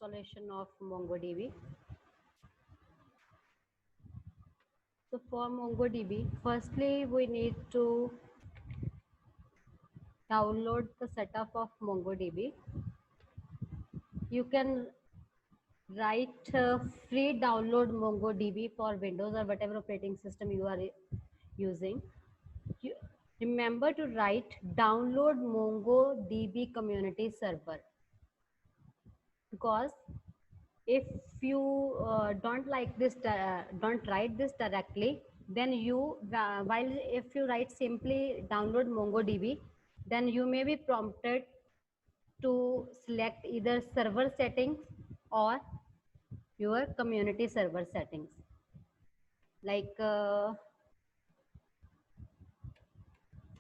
installation of MongoDB. So for MongoDB, firstly we need to download the setup of MongoDB. You can write free download MongoDB for Windows or whatever operating system you are using. You remember to write download MongoDB community server, because if you don't like this, don't write this directly, then you while if you write simply download MongoDB, then you may be prompted to select either server settings or your community server settings. Like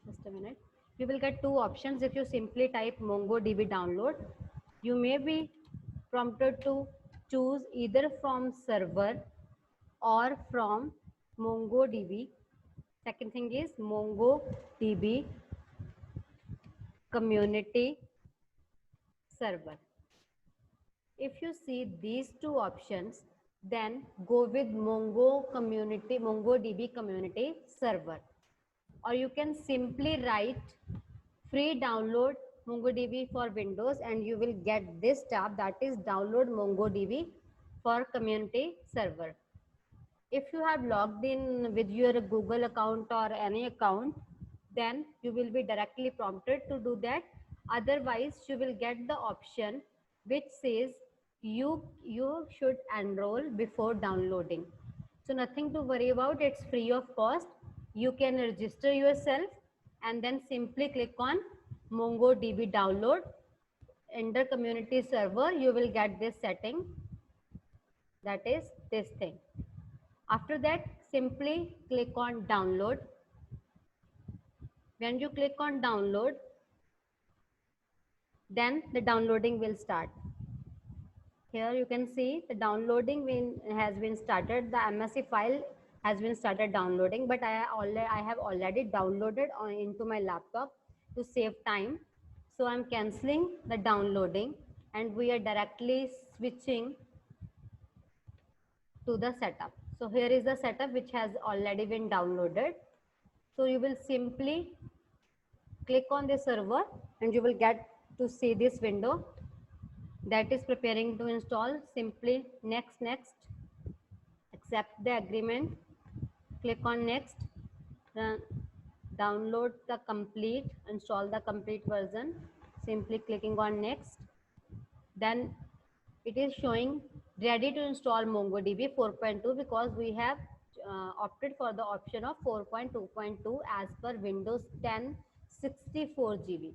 just a minute, you will get two options. If you simply type MongoDB download, you may be prompted to choose either from server or from MongoDB. Second thing is MongoDB community server. If you see these two options, then go with MongoDB community server. Or you can simply write free download MongoDB for Windows and you will get this tab, that is download MongoDB for community server. If you have logged in with your Google account or any account, then you will be directly prompted to do that. Otherwise, you will get the option which says you should enroll before downloading. So nothing to worry about, it's free of cost. You can register yourself and then simply click on MongoDB download. Under community server, you will get this setting, that is this thing. After that, simply click on download. When you click on download, then the downloading will start. Here you can see the downloading has been started. The MSC file has been started downloading, but I have already downloaded into my laptop to save time. So I'm canceling the downloading and we are directly switching to the setup. So here is the setup which has already been downloaded. So you will simply click on the server and you will get to see this window that is preparing to install. Simply next, accept the agreement, click on next, download the complete, install the complete version, simply clicking on next. Then it is showing ready to install MongoDB 4.2 because we have opted for the option of 4.2.2 as per Windows 10 64 GB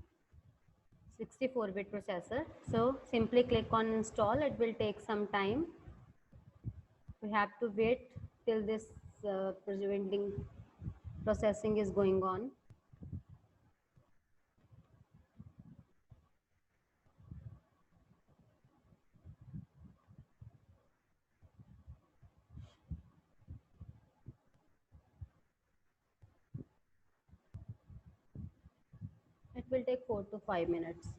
64-bit processor. So simply click on install. It will take some time. We have to wait till this processing is going on. It will take 4 to 5 minutes.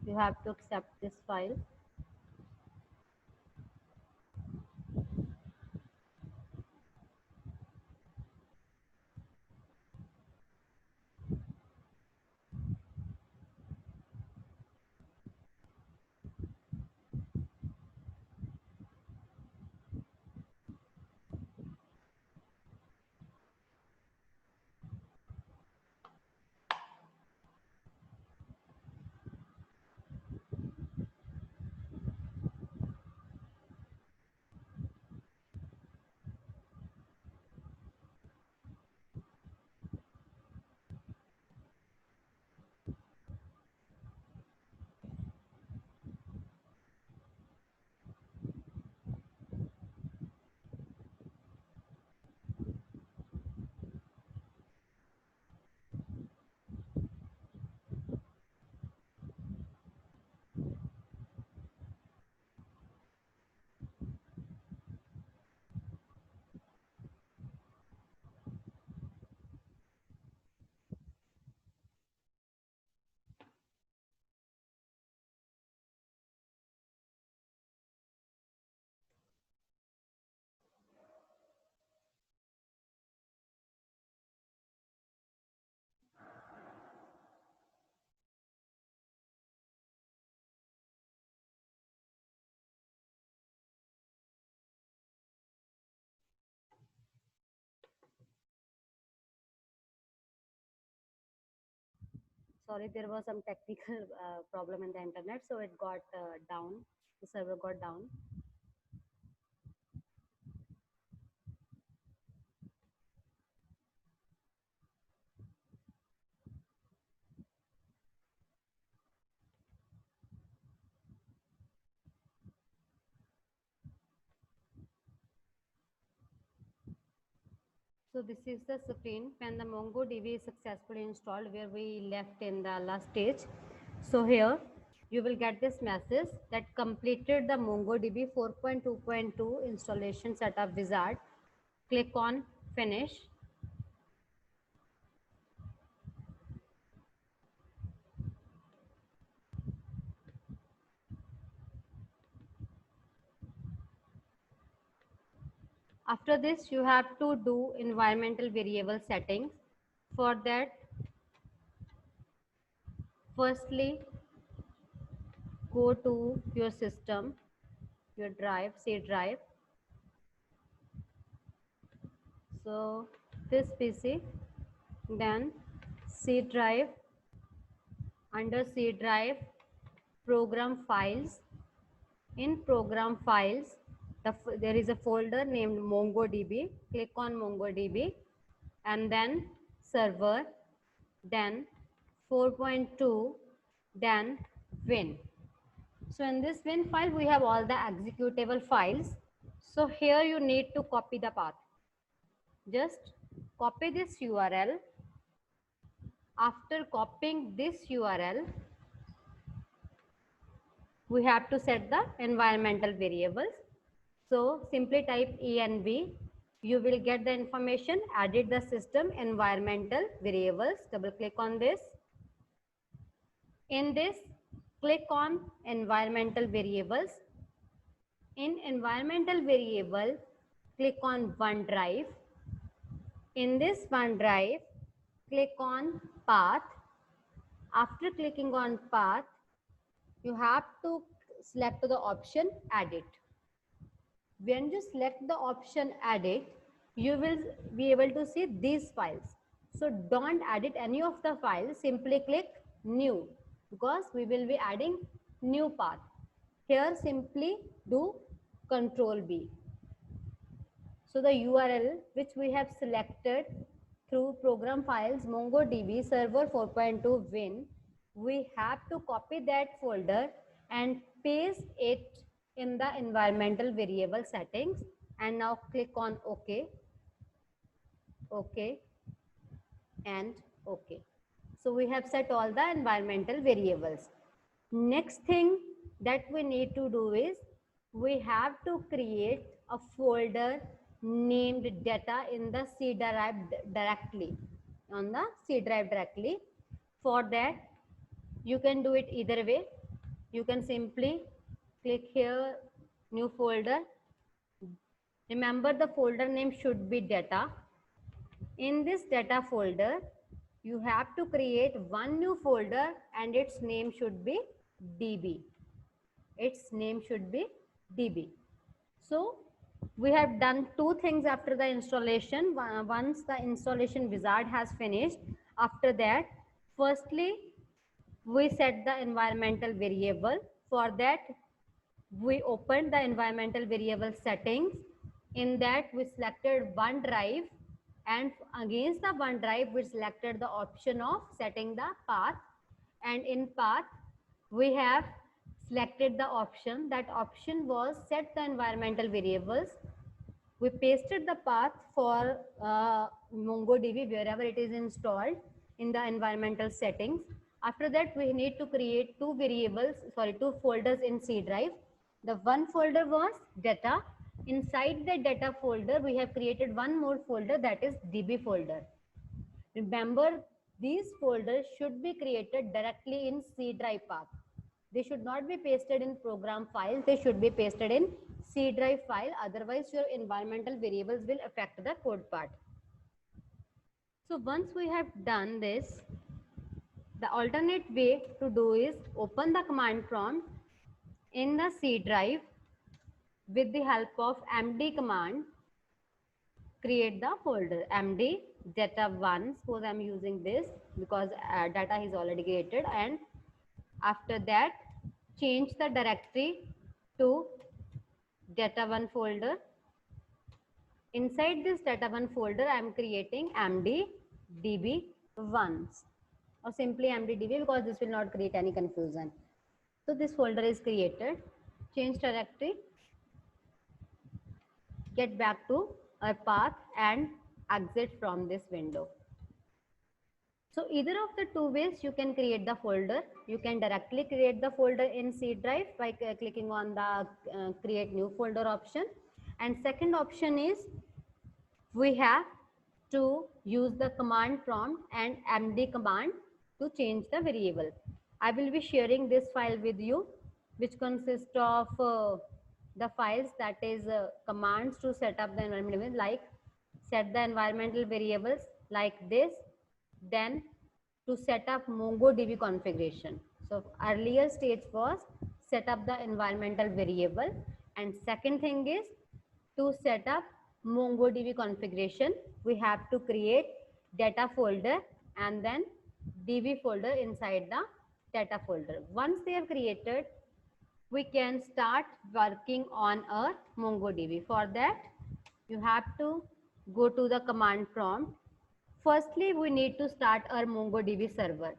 You have to accept this file. Sorry, there was some technical problem in the internet, so it got down. The server got down. So this is the screen when the MongoDB is successfully installed, where we left in the last stage. So here you will get this message that completed the MongoDB 4.2.2 installation setup wizard. Click on finish. After this, you have to do environmental variable settings. For that, firstly, go to your system, your drive, C drive. So this PC, then C drive, under C drive, program files. In program files, there is a folder named MongoDB. Click on MongoDB and then server, then 4.2, then win. So in this win file, we have all the executable files. So here you need to copy the path. Just copy this URL. After copying this URL, we have to set the environmental variables. So simply type env. You will get the information, edit the system environmental variables. Double click on this. In this, click on environmental variables. In environmental variable, click on OneDrive. In this OneDrive, click on path. After clicking on path, you have to select the option edit. When you select the option edit, you will be able to see these files. So don't edit any of the files, simply click new, because we will be adding new path. Here simply do Control B. So the URL which we have selected through program files MongoDB server 4.2 win, we have to copy that folder and paste it in the environmental variable settings, and now click on OK, OK, and OK. So we have set all the environmental variables. Next thing that we need to do is we have to create a folder named data in the C drive directly, on the C drive directly. For that, you can do it either way. You can simply click here, new folder. Remember, the folder name should be data. In this data folder, you have to create one new folder and its name should be DB. Its name should be DB. So we have done two things after the installation. Once the installation wizard has finished, after that, firstly, we set the environmental variable. For that, we opened the environmental variable settings. In that, we selected OneDrive, and against the OneDrive, we selected the option of setting the path. And in path, we have selected the option. That option was set the environmental variables. We pasted the path for MongoDB wherever it is installed in the environmental settings. After that, we need to create two folders in C drive. The one folder was data. Inside the data folder, we have created one more folder, that is DB folder. Remember, these folders should be created directly in C drive path. They should not be pasted in program files. They should be pasted in C drive file. Otherwise, your environmental variables will affect the code part. So once we have done this, the alternate way to do is open the command prompt in the C drive with the help of md command. create the folder md data1. Suppose I'm using this because data is already created, and after that change the directory to data1 folder. Inside this data1 folder, I am creating mddb1 or simply mddb because this will not create any confusion. So this folder is created. Change directory, get back to our path and exit from this window. So either of the two ways you can create the folder. You can directly create the folder in C drive by clicking on the create new folder option. And second option is we have to use the command prompt and md command to change the variable. I will be sharing this file with you, which consists of the files, that is commands to set up the environment, like set the environmental variables like this, then to set up MongoDB configuration. So earlier stage was set up the environmental variable, and second thing is to set up MongoDB configuration. We have to create data folder and then DB folder inside the data folder. Once they are created, we can start working on a MongoDB. For that, you have to go to the command prompt. Firstly, we need to start our MongoDB server.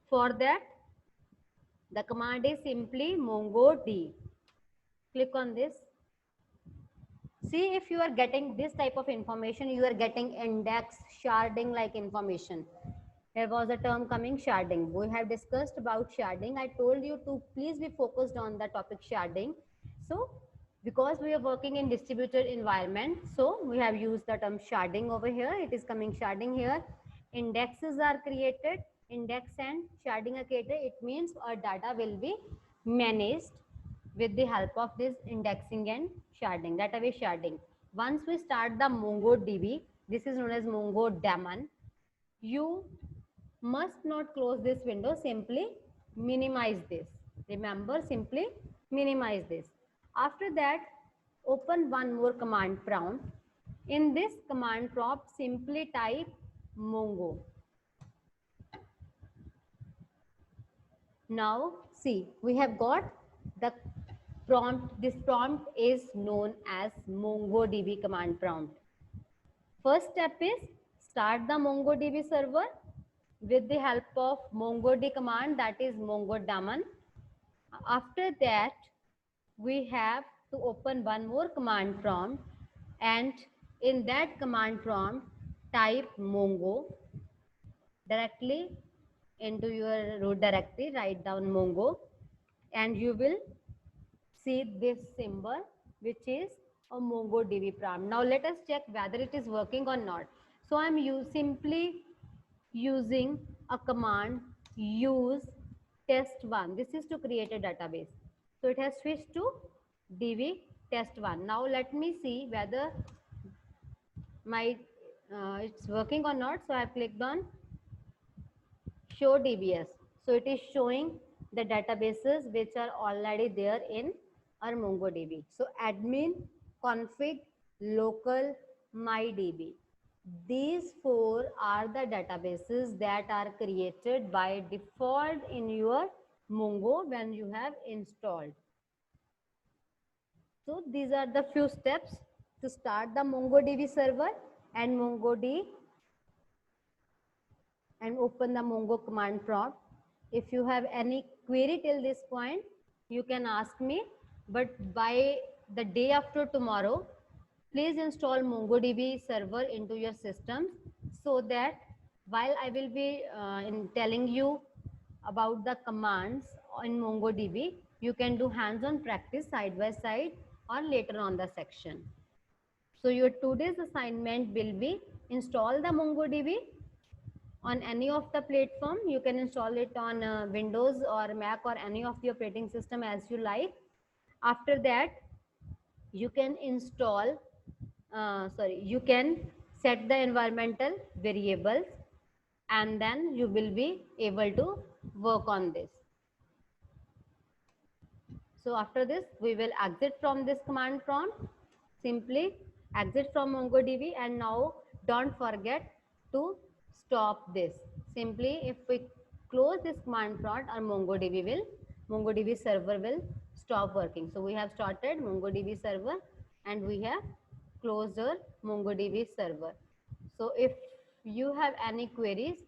For that, the command is simply mongod. Click on this. See, if you are getting this type of information, you are getting index sharding like information. There was a term coming, sharding. We have discussed about sharding. I told you to please be focused on the topic sharding. So because we are working in distributed environment, so we have used the term sharding over here. It is coming sharding here. Indexes are created. Index and sharding are created. It means our data will be managed with the help of this indexing and sharding, database sharding. Once we start the MongoDB, this is known as MongoDaemon. You must not close this window, simply minimize this. Remember, simply minimize this. After that, open one more command prompt. In this command prompt, simply type Mongo. Now see, we have got the prompt. This prompt is known as MongoDB command prompt. First step is start the MongoDB server with the help of MongoD command, that is MongoDaemon. After that, we have to open one more command prompt, and in that command prompt type Mongo. Directly into your root directory, write down Mongo, and you will see this symbol, which is a MongoDB prompt. Now let us check whether it is working or not. So I am simply using a command use test1. This is to create a database. So it has switched to db test1. Now let me see whether my it's working or not. So I have clicked on show DBS. So it is showing the databases which are already there in our MongoDB. So admin, config, local, mydb. These four are the databases that are created by default in your Mongo when you have installed. So these are the few steps to start the MongoDB server and MongoD and open the Mongo command prompt. If you have any query till this point, you can ask me, but by the day after tomorrow, please install MongoDB server into your system so that while I will be telling you about the commands in MongoDB, you can do hands-on practice side by side or later on the section. So your today's assignment will be install the MongoDB on any of the platform. You can install it on Windows or Mac or any of the operating system as you like. After that, you can install, you can set the environmental variables, and then you will be able to work on this. So after this, we will exit from this command prompt. Simply exit from MongoDB, and now don't forget to stop this. Simply, if we close this command prompt, our MongoDB server will stop working. So we have started MongoDB server and we have closed our MongoDB server. So if you have any queries,